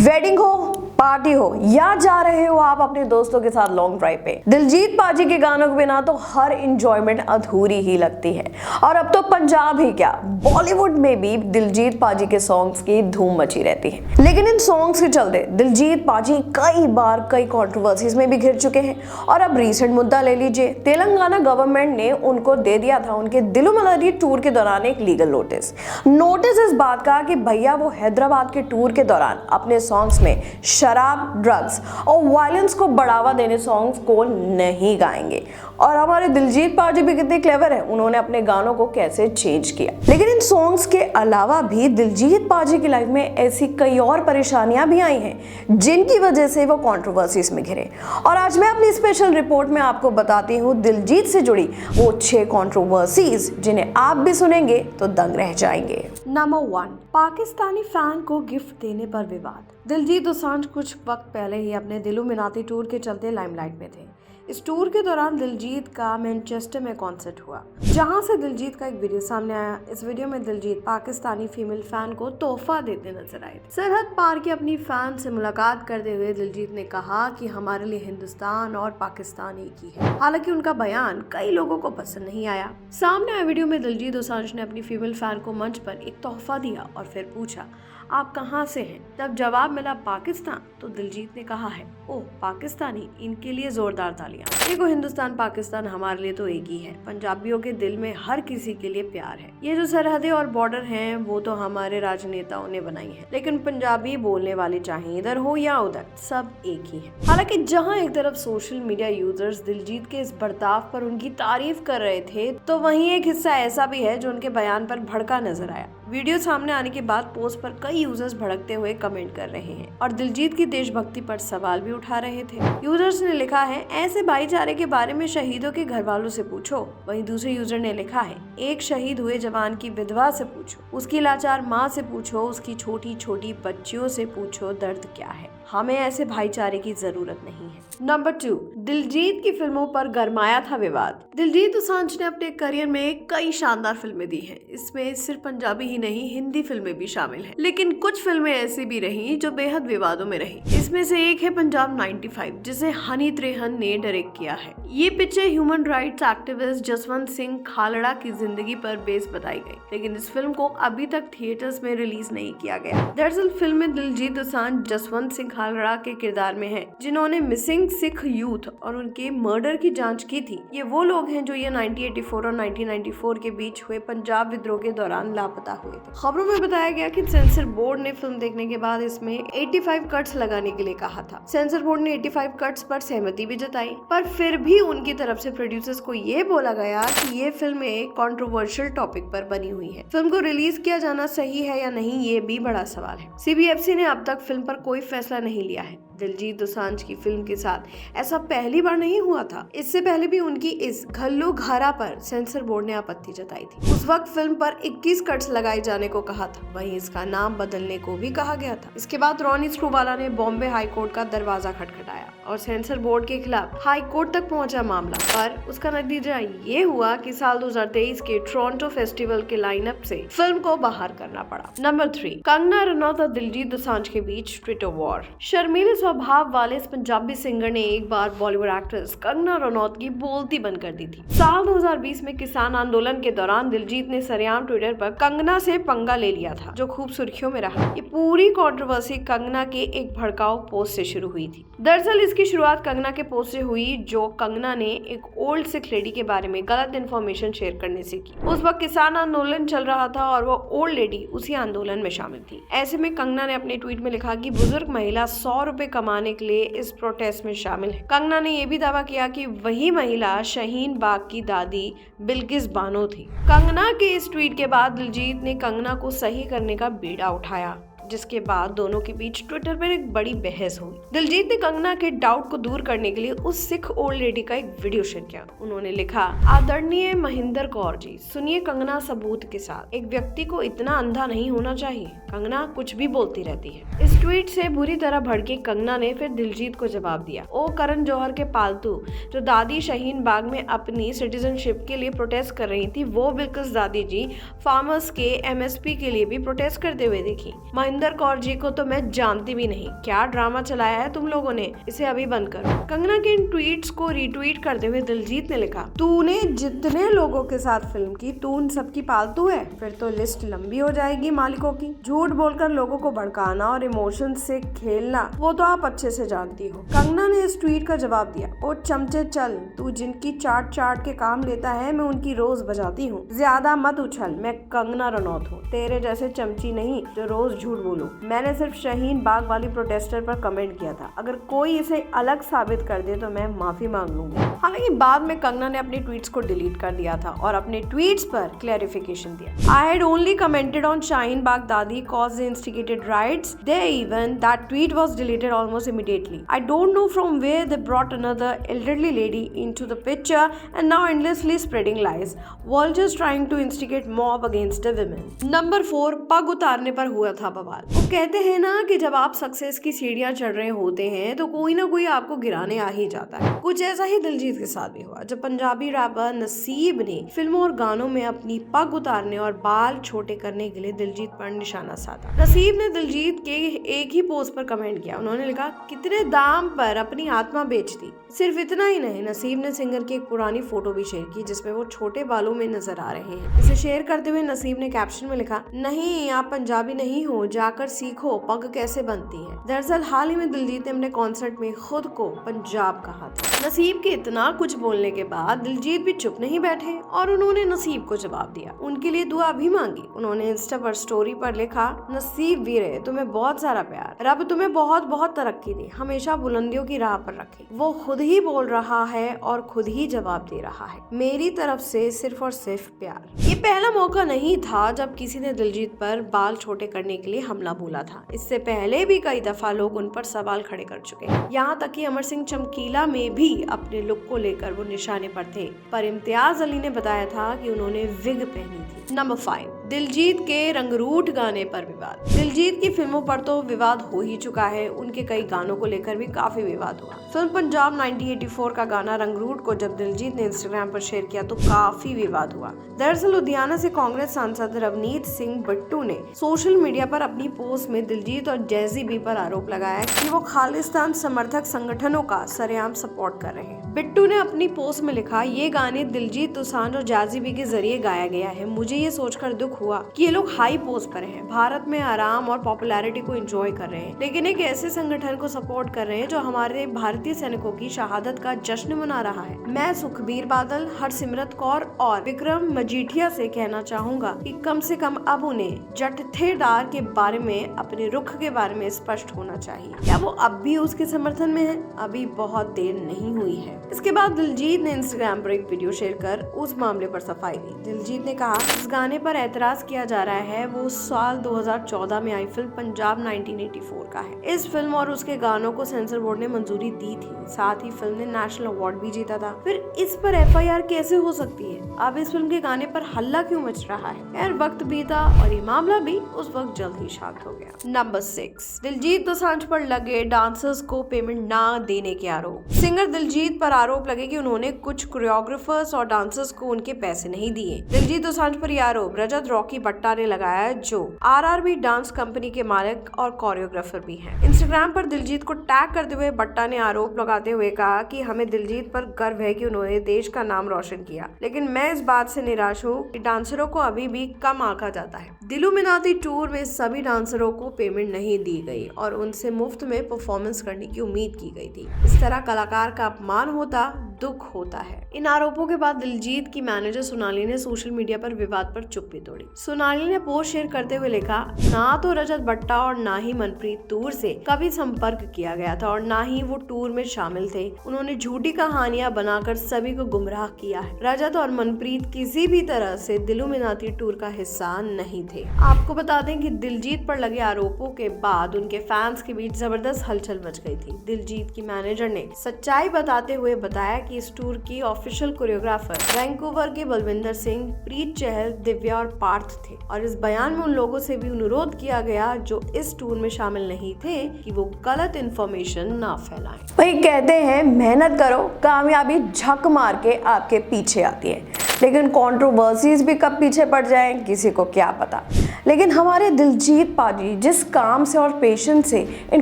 Wedding हो, party हो या जा रहे हो आप अपने दोस्तों के साथ लॉन्ग ड्राइव पे, दिलजीत पाजी के गानों के बिना तो हर इंजॉयमेंट अधूरी ही लगती है। और अब तो पंजाब ही क्या, बॉलीवुड में भी दिलजीत पाजी के सॉन्ग्स की धूम मची रहती है। लेकिन इन सॉन्ग्स के चलते दिलजीत पाजी कई बार कई कंट्रोवर्सीज में भी घिर चुके हैं। और अब रीसेंट मुद्दा ले लीजिए, तेलंगाना गवर्नमेंट ने उनको दे दिया था उनके दिलुमलरी टूर के दौरान एक लीगल नोटिस इस बात का कि भैया वो हैदराबाद के टूर के दौरान अपने सॉन्ग्स में शराब, ड्रग्स और वायलेंस को बढ़ावा देने सॉन्ग्स को नहीं गाएंगे। और हमारे दिलजीत पाजी भी कितने क्लेवर है, उन्होंने अपने गानों को कैसे चेंज किया। लेकिन इन सॉन्ग्स के अलावा भी दिलजीत पाजी की लाइफ में ऐसी कई और परेशानियां भी आई हैं जिनकी वजह से वो कंट्रोवर्सीज में घिरे। और आज मैं अपनी स्पेशल रिपोर्ट में आपको बताती हूँ दिलजीत से जुड़ी वो 6 कंट्रोवर्सीज जिन्हें आप भी सुनेंगे तो दंग रह जाएंगे। नंबर 1, पाकिस्तानी फैन को गिफ्ट देने पर विवाद। दिलजीत दोसांझ कुछ वक्त पहले ही अपने दिलुमिनाती टूर के चलते लाइमलाइट में थे। इस टूर के दौरान दिलजीत का मैनचेस्टर में कॉन्सर्ट हुआ, जहां से दिलजीत का एक वीडियो सामने आया। इस वीडियो में दिलजीत पाकिस्तानी फीमेल फैन को तोहफा देते नजर आए। सरहद पार की अपनी फैन से मुलाकात करते हुए दिलजीत ने कहा कि हमारे लिए हिंदुस्तान और पाकिस्तान एक ही है। हालांकि उनका बयान कई लोगों को पसंद नहीं आया। सामने आए वीडियो में दिलजीत दोसांझ ने अपनी फीमेल फैन को मंच पर एक तोहफा दिया और फिर पूछा, आप कहाँ से हैं? जब जवाब मिला पाकिस्तान, तो दिलजीत ने कहा है, ओह पाकिस्तानी, इनके लिए जोरदार तालियां। देखो, हिंदुस्तान पाकिस्तान हमारे लिए तो एक ही है। पंजाबियों के दिल में हर किसी के लिए प्यार है। ये जो सरहदें और बॉर्डर हैं वो तो हमारे राजनेताओं ने बनाई है, लेकिन पंजाबी बोलने वाले चाहे इधर हो या उधर, सब एक ही है। हालांकि जहाँ एक तरफ सोशल मीडिया यूजर्स दिलजीत के इस बर्ताव पर उनकी तारीफ कर रहे थे, तो वहीं एक हिस्सा ऐसा भी है जो उनके बयान पर भड़का नजर आया। वीडियो सामने आने के बाद पोस्ट पर कई यूजर्स भड़कते हुए कमेंट कर रहे हैं और दिलजीत की देशभक्ति पर सवाल भी उठा रहे थे। यूजर्स ने लिखा है, ऐसे भाईचारे के बारे में शहीदों के घर वालों से पूछो। वहीं दूसरे यूजर ने लिखा है, एक शहीद हुए जवान की विधवा से पूछो, उसकी लाचार माँ से पूछो, उसकी छोटी छोटी बच्चियों से पूछो दर्द क्या है। हमें ऐसे भाईचारे की जरूरत नहीं है। नंबर 2, दिलजीत की फिल्मों पर गरमाया था विवाद। दिलजीत दोसांझ ने अपने करियर में कई शानदार फिल्में दी हैं। इसमें सिर्फ पंजाबी ही नहीं, हिंदी फिल्में भी शामिल हैं। लेकिन कुछ फिल्में ऐसी भी रहीं जो बेहद विवादों में रहीं। इसमें से एक है पंजाब 95, जिसे हनी त्रेहन ने डायरेक्ट किया है। ये picture human rights activist Jaswant Singh Khalra की जिंदगी पर बेस बताई गई, लेकिन इस फिल्म को अभी तक थिएटर्स में रिलीज नहीं किया गया। दरअसल फिल्म में दिलजीत दोसांझ जसवंत सिंह खालड़ा के किरदार में है, जिन्होंने मिसिंग सिख यूथ और उनके मर्डर की जांच की थी। ये वो लोग हैं जो ये 1984 और 1994 के बीच हुए पंजाब विद्रोह के दौरान लापता हुए थे। खबरों में बताया गया कि सेंसर बोर्ड ने फिल्म देखने के बाद इसमें 85 कट्स लगाने के लिए कहा था। सेंसर बोर्ड ने 85 कट्स पर सहमति भी जताई, पर फिर भी उनकी तरफ से प्रोड्यूसर्स को ये बोला गया कि ये फिल्म एक कंट्रोवर्शियल टॉपिक पर बनी हुई है। फिल्म को रिलीज किया जाना सही है या नहीं, ये भी बड़ा सवाल है। CBFC ने अब तक फिल्म पर कोई फैसला नहीं लिया है। दिलजीत दोसांझ की फिल्म के साथ ऐसा पहली बार नहीं हुआ था। इससे पहले भी उनकी इस घल्लू घारा पर सेंसर बोर्ड ने आपत्ति जताई थी। उस वक्त फिल्म पर 21 कट्स लगाए जाने को कहा था। वहीं इसका नाम बदलने को भी कहा गया था। इसके बाद रोनी स्क्रूवाला ने बॉम्बे हाई कोर्ट का दरवाजा खटखटाया और सेंसर बोर्ड के खिलाफ हाई कोर्ट तक पहुंचा मामला। पर उसका नतीजा ये हुआ कि साल 2023 के टोरंटो फेस्टिवल के लाइनअप से फिल्म को बाहर करना पड़ा। नंबर 3, कंगना रनौत और दिलजीत दोसांझ के बीच ट्विटर वॉर। शर्मीले स्वभाव वाले इस पंजाबी सिंगर ने एक बार बॉलीवुड एक्ट्रेस कंगना रनौत की बोलती बंद कर दी थी। साल 2020 में किसान आंदोलन के दौरान दिलजीत ने सरेआम ट्विटर पर कंगना से पंगा ले लिया था, जो खूब सुर्खियों में रहा। ये पूरी कंट्रोवर्सी कंगना के एक भड़काऊ पोस्ट से शुरू हुई थी। दरअसल इसकी शुरुआत कंगना के पोस्ट से हुई, जो कंगना ने एक ओल्ड सिख लेडी के बारे में गलत इन्फॉर्मेशन शेयर करने से की। उस वक्त किसान आंदोलन चल रहा था और वो ओल्ड लेडी उसी आंदोलन में शामिल थी। ऐसे में कंगना ने अपने ट्वीट में लिखा कि बुजुर्ग महिला 100 रुपए कमाने के लिए इस प्रोटेस्ट में शामिल है। कंगना ने यह भी दावा किया कि वही महिला शाहीन बाग की दादी बिल्किस बानो थी। कंगना के इस ट्वीट के बाद दिलजीत ने कंगना को सही करने का बीड़ा उठाया, जिसके बाद दोनों के बीच ट्विटर पर एक बड़ी बहस हुई। दिलजीत ने कंगना के डाउट को दूर करने के लिए उस सिख ओल्ड लेडी का एक वीडियो शेयर किया। उन्होंने लिखा, आदरणीय महिंदर कौर जी, सुनिए कंगना सबूत के साथ, एक व्यक्ति को इतना अंधा नहीं होना चाहिए। कंगना कुछ भी बोलती रहती है। इस ट्वीट से बुरी तरह भड़की कंगना ने फिर दिलजीत को जवाब दिया। ओ करण जौहर के पालतू जो दादी शाहीन बाग में अपनी सिटीजनशिप के लिए प्रोटेस्ट कर रही थी, वो बिल्किस दादी जी फार्मर्स के MSP के लिए भी प्रोटेस्ट करते हुए देखी। महेंद्र कौर जी को तो मैं जानती भी नहीं, क्या ड्रामा चलाया है तुम लोगों ने, इसे अभी बंद करो। कंगना के इन ट्वीट्स को रीट्वीट करते हुए दिलजीत ने लिखा, तूने जितने लोगों के साथ फिल्म की, तू उन सबकी पालतू है? फिर तो लिस्ट लंबी हो जाएगी मालिकों की। झूठ बोलकर लोगों को भड़काना और इमोशन से खेलना वो तो आप अच्छे से जानती हो। कंगना ने इस ट्वीट का जवाब दिया, ओ चमचे चल, तू जिनकी चाट के काम लेता है मैं उनकी रोज बजाती हूँ, ज्यादा मत उछल, मैं कंगना रनौत हूँ, तेरे जैसे चमची नहीं जो रोज झूठ बोलूं। मैंने सिर्फ शाहीन बाग वाली प्रोटेस्टर पर कमेंट किया था, अगर कोई इसे अलग साबित कर दे तो मैं माफी मांग लूंगी। हालांकि बाद में कंगना ने अपनी ट्वीट्स को डिलीट कर दिया था और अपने ट्वीट्स पर क्लैरिफिकेशन दिया। I had only commented on Shaheen Bagh dadi cause they instigated riots. They even that tweet was deleted almost immediately. I don't know from where they brought another elderly lady into the picture and now endlessly spreading lies. Vultures trying to instigate mob against the women. Number 4, पग उतारने पर हुआ था बवाल। वो कहते हैं ना कि जब आप सक्सेस की सीढ़ियां चढ़ रहे होते हैं तो कोई ना कोई आपको गिराने आ ही जाता है। कुछ ऐसा ही दिलजीत के साथ भी हुआ जब पंजाबी रैपर नसीब ने फिल्मों और गानों में अपनी पग उतारने और बाल छोटे करने के लिए दिलजीत पर निशाना साधा। नसीब ने दिलजीत के एक ही पोस्ट पर कमेंट किया। उन्होंने लिखा, कितने दाम पर अपनी आत्मा बेच दी। सिर्फ इतना ही नहीं, नसीब ने सिंगर की एक पुरानी फोटो भी शेयर की जिसमें वो छोटे बालों में नजर आ रहे हैं। इसे शेयर करते हुए नसीब ने कैप्शन में लिखा, नहीं आप पंजाबी नहीं हो, जाकर सीखो पग कैसे बनती है। दरअसल हाल ही में दिलजीत ने अपने कॉन्सर्ट में खुद को पंजाब कहा था। नसीब के इतना कुछ बोलने के बाद दिलजीत भी चुप नहीं बैठे और उन्होंने नसीब को जवाब दिया, उनके लिए दुआ भी मांगी। उन्होंने इंस्टा पर स्टोरी पर लिखा, नसीब वीरे तुम्हें बहुत सारा प्यार, रब तुम्हें बहुत बहुत तरक्की दे, हमेशा बुलंदियों की राह पर रखे। वो खुद ही बोल रहा है और खुद ही जवाब दे रहा है, मेरी तरफ से सिर्फ और सिर्फ प्यार। ये पहला मौका नहीं था जब किसी ने दिलजीत पर बाल छोटे करने के लिए हमला बोला था। इससे पहले भी कई दफा लोग उन पर सवाल खड़े कर चुके हैं। यहाँ तक कि अमर सिंह चमकीला में भी अपने लुक को लेकर वो निशाने पर थे, पर इम्तियाज अली ने बताया था कि उन्होंने विग पहनी थी। नंबर 5, दिलजीत के रंगरूट गाने पर विवाद। दिलजीत की फिल्मों पर तो विवाद हो ही चुका है, उनके कई गानों को लेकर भी काफी विवाद हुआ। फिल्म पंजाब 1984 का गाना रंगरूट को जब दिलजीत ने इंस्टाग्राम पर शेयर किया तो काफी विवाद हुआ। दरअसल लुधियाना से कांग्रेस सांसद रवनीत सिंह बिट्टू ने सोशल मीडिया पर अपनी पोस्ट में दिलजीत और जैजी बी पर आरोप लगाया कि वो खालिस्तान समर्थक संगठनों का सरेआम सपोर्ट कर रहे हैं। बिट्टू ने अपनी पोस्ट में लिखा, ये गाने दिलजीत दोसांझ और जैजी बी के जरिए गाया गया है। मुझे ये सोचकर दुख हुआ कि ये लोग हाई पोस्ट पर हैं, भारत में आराम और पॉपुलैरिटी को एंजॉय कर रहे हैं, लेकिन एक ऐसे संगठन को सपोर्ट कर रहे हैं जो हमारे भारतीय सैनिकों की शहादत का जश्न मना रहा है। मैं सुखबीर बादल, हरसिमरत कौर और विक्रम मजीठिया से कहना चाहूंगा कि कम से कम अब उन्हें जत्थेदार के बारे में, अपने रुख के बारे में स्पष्ट होना चाहिए। क्या वो अब भी उसके समर्थन में है? अभी बहुत देर नहीं हुई है। इसके बाद दिलजीत ने इंस्टाग्राम पर एक वीडियो शेयर कर उस मामले पर सफाई दी। दिलजीत ने कहा, इस गाने पर एतराज किया जा रहा है वो साल 2014 में आई फिल्म पंजाब 1984 का है। इस फिल्म और उसके गानों को सेंसर बोर्ड ने मंजूरी दी थी, साथ ही फिल्म ने नेशनल अवार्ड भी जीता था। फिर इस पर FIR कैसे हो सकती है? अब इस फिल्म के गाने पर हल्ला क्यों मच रहा है? यार वक्त बीता और ये मामला भी उस वक्त जल्द ही शांत हो गया। नंबर 6, दिलजीत दोसांझ पर लगे डांसर्स को पेमेंट ना देने के आरोप। सिंगर दिलजीत पर आरोप लगे कि उन्होंने कुछ कोरियोग्राफर्स और डांसर्स को उनके पैसे नहीं दिए। दिलजीत दोसांझ पर यह आरोप रजत रॉकी भट्टा ने लगाया, जो RRB डांस कंपनी के मालिक और कोरियोग्राफर भी हैं। इंस्टाग्राम पर दिलजीत को टैग करते हुए भट्टा ने आरोप लगाते हुए कहा कि हमें दिलजीत पर गर्व है कि उन्होंने देश का नाम रोशन किया, लेकिन मैं इस बात से निराश हूँ कि डांसरों को अभी भी कम आंका जाता है। दिलुमिनाती टूर में सभी डांसरों को पेमेंट नहीं दी गई और उनसे मुफ्त में परफॉर्मेंस करने की उम्मीद की गई थी। इस तरह कलाकार का अपमान होता दुख होता है। इन आरोपों के बाद दिलजीत की मैनेजर सोनाली ने सोशल मीडिया पर विवाद पर चुप्पी तोड़ी। सोनाली ने पोस्ट शेयर करते हुए लिखा, ना तो रजत भट्टा और ना ही मनप्रीत टूर से कभी संपर्क किया गया था और ना ही वो टूर में शामिल थे। उन्होंने झूठी कहानियां बनाकर सभी को गुमराह किया है। रजत और मनप्रीत किसी भी तरह से दिलुमिनाती टूर का हिस्सा नहीं थे। आपको बता दें कि दिलजीत पर लगे आरोपों के बाद उनके फैंस के बीच जबरदस्त हलचल मच गई थी। दिलजीत की मैनेजर ने सच्चाई बताते हुए बताया कि इस टूर की ऑफिशियल कोरियोग्राफर वैंकूवर के बलविंदर सिंह, प्रीत चहल, दिव्या और पार्थ थे और इस बयान में उन लोगों से भी अनुरोध किया गया जो इस टूर में शामिल नहीं थे कि वो गलत इंफॉर्मेशन ना फैलाएं। वही कहते हैं, मेहनत करो, कामयाबी झक मार के आपके पीछे आती है, लेकिन कंट्रोवर्सीज भी कब पीछे पड़ जाएं किसी को क्या पता। लेकिन हमारे दिलजीत पाजी जिस काम से और पेशेंस से इन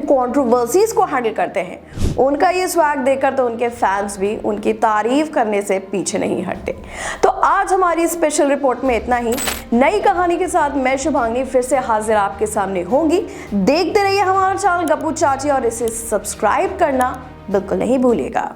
कंट्रोवर्सीज को हैंडल करते हैं, उनका ये स्वैग देखकर तो उनके फैंस भी उनकी तारीफ करने से पीछे नहीं हटते। तो आज हमारी स्पेशल रिपोर्ट में इतना ही। नई कहानी के साथ मैं शुभांगी फिर से हाजिर आपके सामने होंगी। देखते रहिए हमारा चैनल गप्पू चाची और इसे सब्सक्राइब करना बिल्कुल नहीं भूलिएगा।